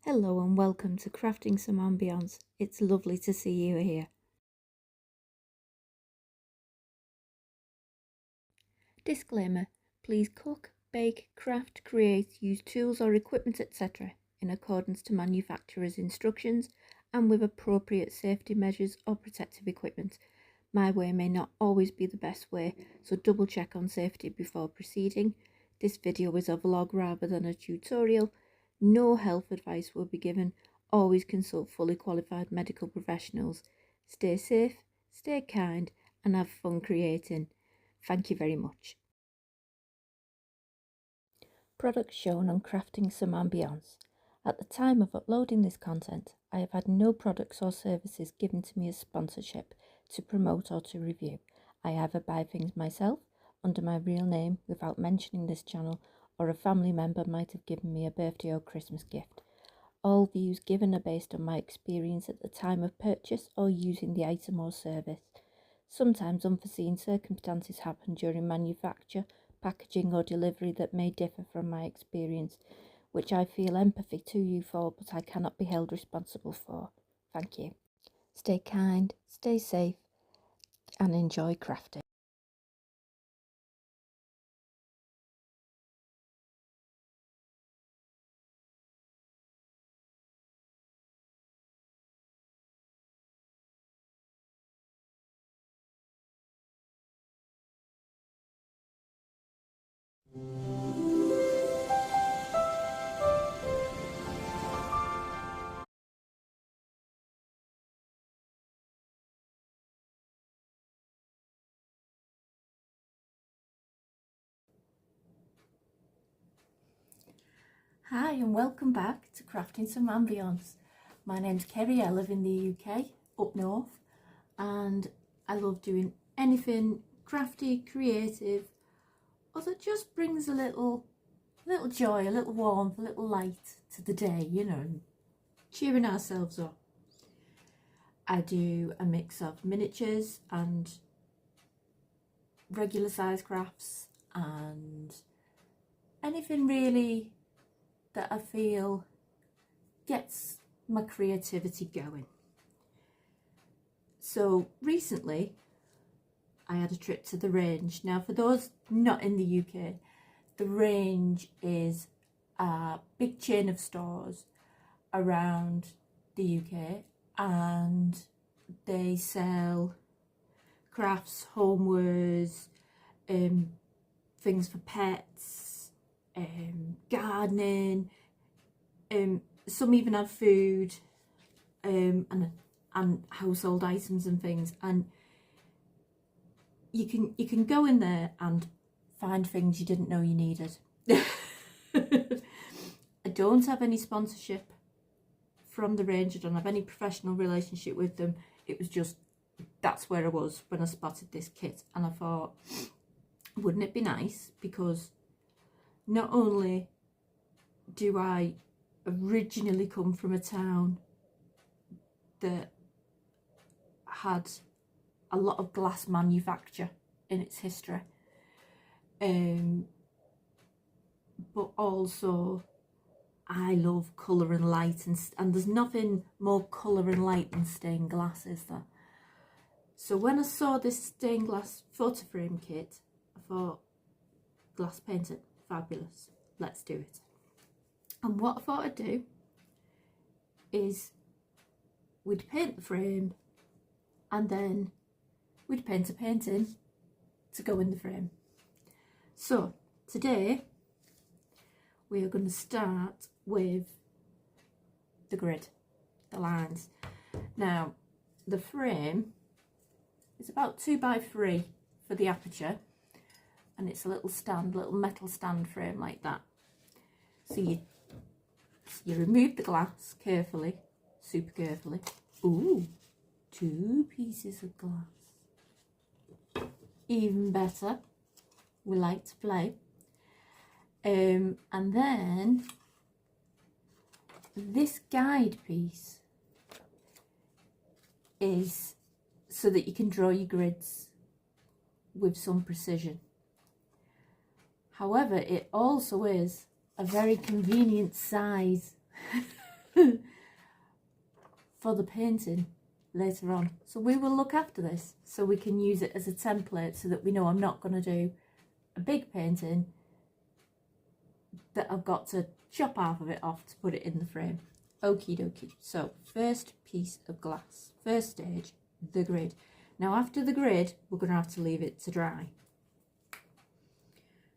Hello and welcome to Crafting Some Ambience. It's lovely to see you here. Disclaimer: please cook, bake, craft, create, use tools or equipment, etc. in accordance to manufacturer's instructions and with appropriate safety measures or protective equipment. My way may not always be the best way, so double check on safety before proceeding. This video is a vlog rather than a tutorial. No health advice will be given. Always consult fully qualified medical professionals. Stay safe, stay kind, and have fun creating. Thank you very much. Products shown on Crafting Some Ambience. At the time of uploading this content, I have had no products or services given to me as sponsorship to promote or to review. I either buy things myself under my real name without mentioning this channel, or a family member might have given me a birthday or Christmas gift. All views given are based on my experience at the time of purchase or using the item or service. Sometimes unforeseen circumstances happen during manufacture, packaging or delivery that may differ from my experience, which I feel empathy to you for, but I cannot be held responsible for. Thank you. Stay kind, stay safe, and enjoy crafting. Hi and welcome back to Crafting Some Ambience. My name's Kerry, I live in the UK, up north, and I love doing anything crafty, creative, or that just brings a little joy, a little warmth, a little light to the day, cheering ourselves up. I do a mix of miniatures and regular size crafts and anything really that I feel gets my creativity going. So recently I had a trip to the Range. Now, for those not in the UK, the Range is a big chain of stores around the UK, and they sell crafts, homewares, things for pets, gardening, some even have food, and household items and things, and you can go in there and find things you didn't know you needed. I don't have any sponsorship from the Range. I don't have any professional relationship with them. It was just, that's where I was when I spotted this kit, and I thought, wouldn't it be nice, because not only do I originally come from a town that had a lot of glass manufacture in its history, but also I love colour and light, and there's nothing more colour and light than stained glass, is there? So when I saw this stained glass photo frame kit, I thought, glass painting, fabulous, let's do it. And what I thought I'd do is we'd paint the frame, and then we'd paint a painting to go in the frame. So today we are going to start with the grid, the lines. Now, the frame is about 2 by 3 for the aperture, and it's a little metal stand frame like that. So you remove the glass carefully, super carefully. Ooh, 2 pieces of glass. Even better, we like to play. And then this guide piece is so that you can draw your grids with some precision. However, it also is a very convenient size for the painting later on. So we will look after this so we can use it as a template so that we know I'm not going to do a big painting that I've got to chop half of it off to put it in the frame. Okie dokie. So first piece of glass, first stage, the grid. Now after the grid, we're going to have to leave it to dry.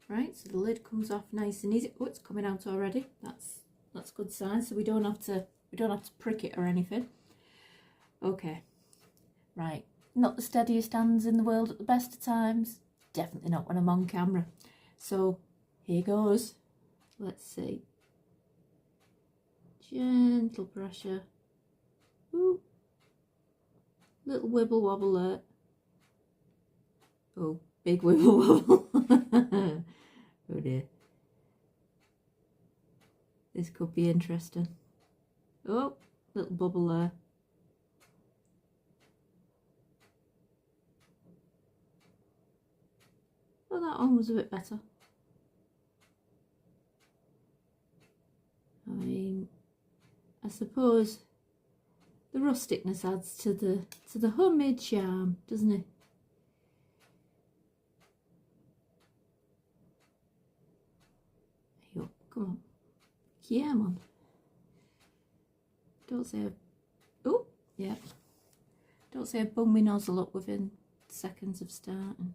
Right, so the lid comes off nice and easy. Oh, it's coming out already. That's good sign. So we don't have to prick it or anything. Okay. Right. Not the steadiest hands in the world at the best of times. Definitely not when I'm on camera. So here goes. Let's see. Gentle pressure. Ooh. Little wibble wobble there. Oh, big wibble wobble. Oh dear. This could be interesting. Oh, little bubble there. Oh, that one was a bit better. I mean, I suppose the rusticness adds to the homemade charm, doesn't it? Hey up, come on. Yeah, man. Don't say oh, yeah. Don't say I bung my nozzle up within seconds of starting.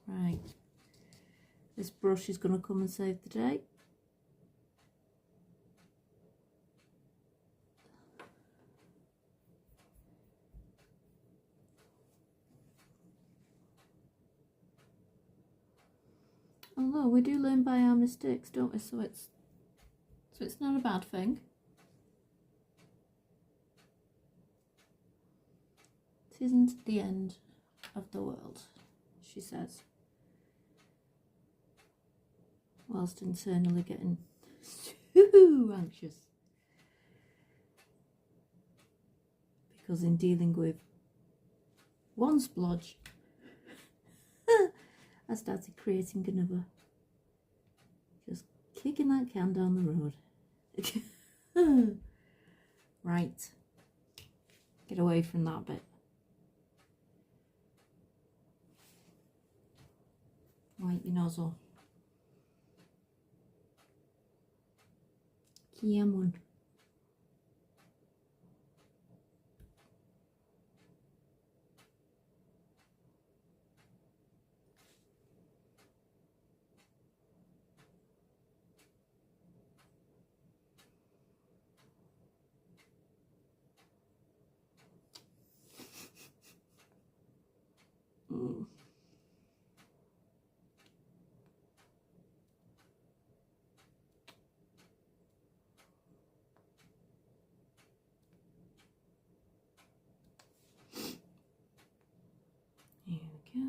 Right. This brush is going to come and save the day. Although we do learn by our mistakes, don't we? So it's not a bad thing. It isn't the end of the world, she says, whilst internally getting so anxious. Because in dealing with one splodge, I started creating another. Just kicking that can down the road. Right. Get away from that bit. Wipe your nozzle. Come on. Here we go.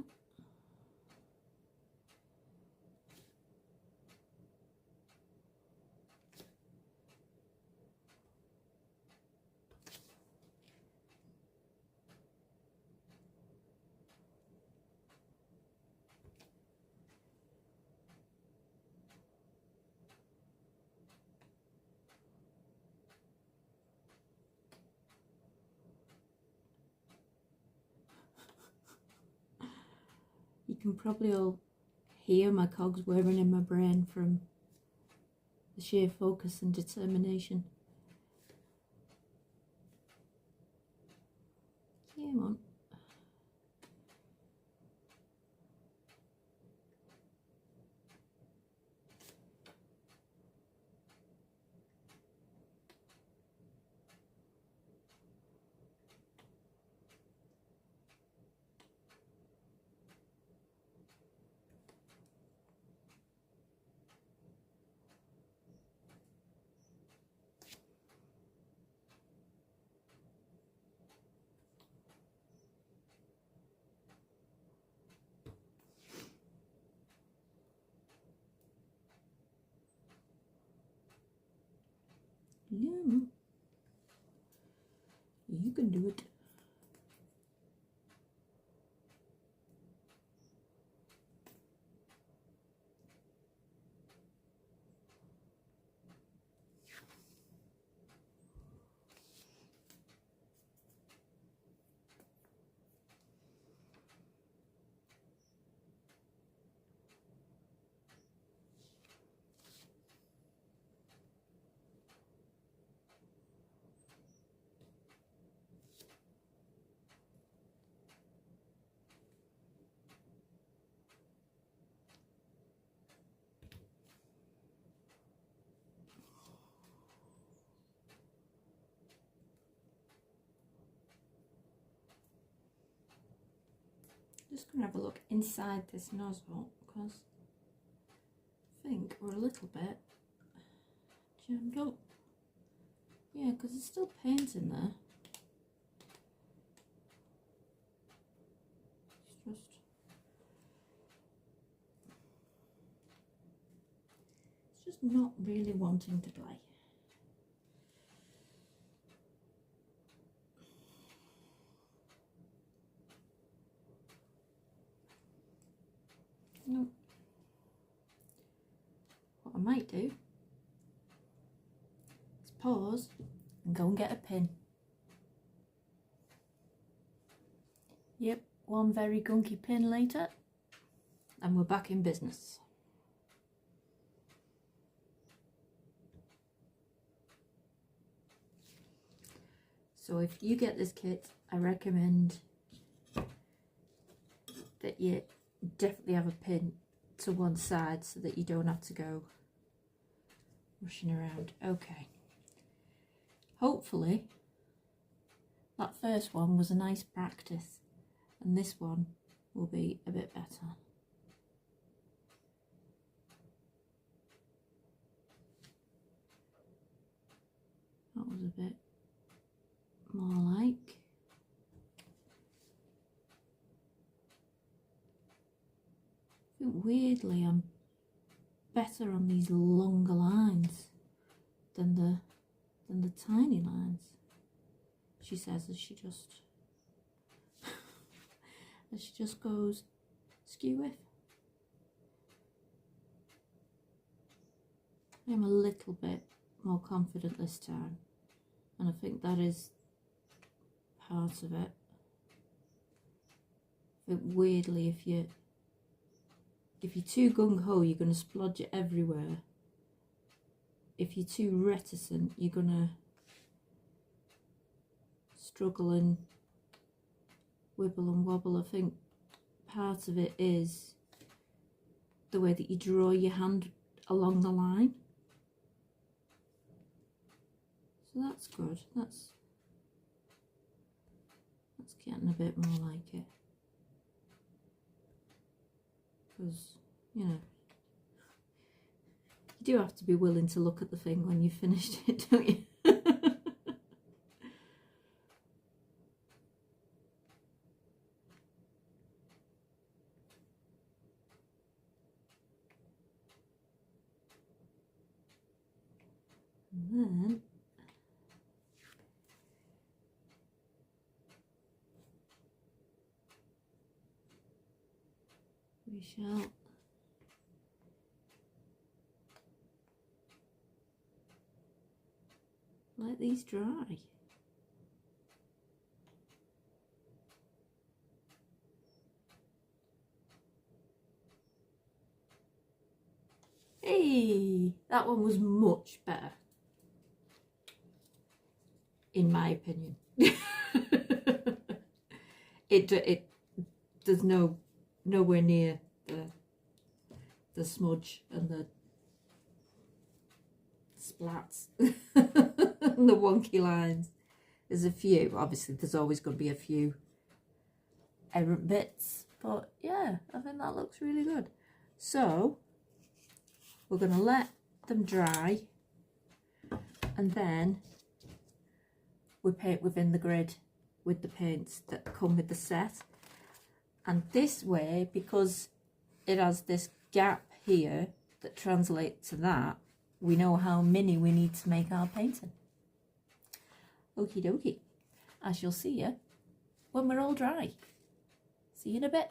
You can probably all hear my cogs whirring in my brain from the sheer focus and determination. Come on. Yeah, you can do it. Just going to have a look inside this nozzle because I think we're a little bit jammed up. Yeah, because there's still paint in there. It's just not really wanting to play. No. What I might do is pause and go and get a pin. Yep, one very gunky pin later and we're back in business. So if you get this kit, I recommend that you definitely have a pin to one side so that you don't have to go rushing around. Okay. Hopefully that first one was a nice practice and this one will be a bit better. That was a bit more like. I think weirdly I'm better on these longer lines than the tiny lines, she says as she just goes skew with. I'm a little bit more confident this time, and I think that is part of it. But weirdly, if you're too gung-ho, you're going to splodge it everywhere. If you're too reticent, you're going to struggle and wibble and wobble. I think part of it is the way that you draw your hand along the line. So that's good. That's getting a bit more like it. Because, you know, you do have to be willing to look at the thing when you've finished it, don't you? And then we shall let these dry. Hey, that one was much better, in my opinion. It there's nowhere near the smudge and the splats and the wonky lines. There's a few, obviously there's always going to be a few errant bits, but yeah, I think that looks really good. So we're going to let them dry and then we paint within the grid with the paints that come with the set. And this way, because it has this gap here that translates to that, we know how mini we need to make our painting. Okie dokie. I shall see you when we're all dry. See you in a bit.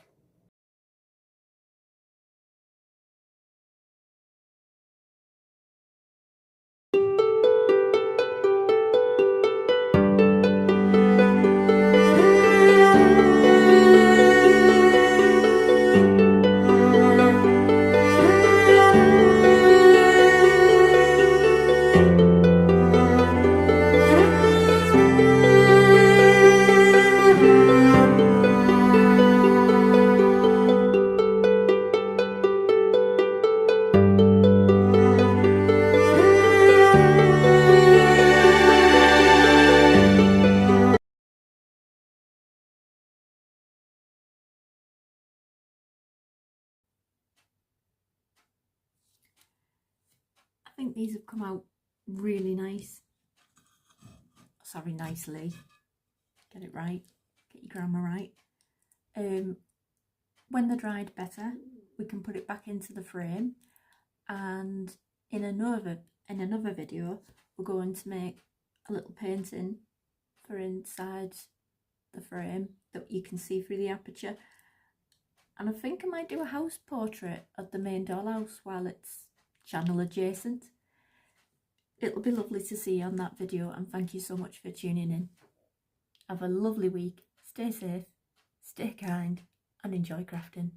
think these have come out really nice. Sorry, nicely. Get it right. Get your grammar right. When they're dried better, we can put it back into the frame, and in another video we're going to make a little painting for inside the frame that you can see through the aperture. And I think I might do a house portrait of the main dollhouse while it's channel adjacent. It'll be lovely to see you on that video, and thank you so much for tuning in. Have a lovely week, stay safe, stay kind, and enjoy crafting.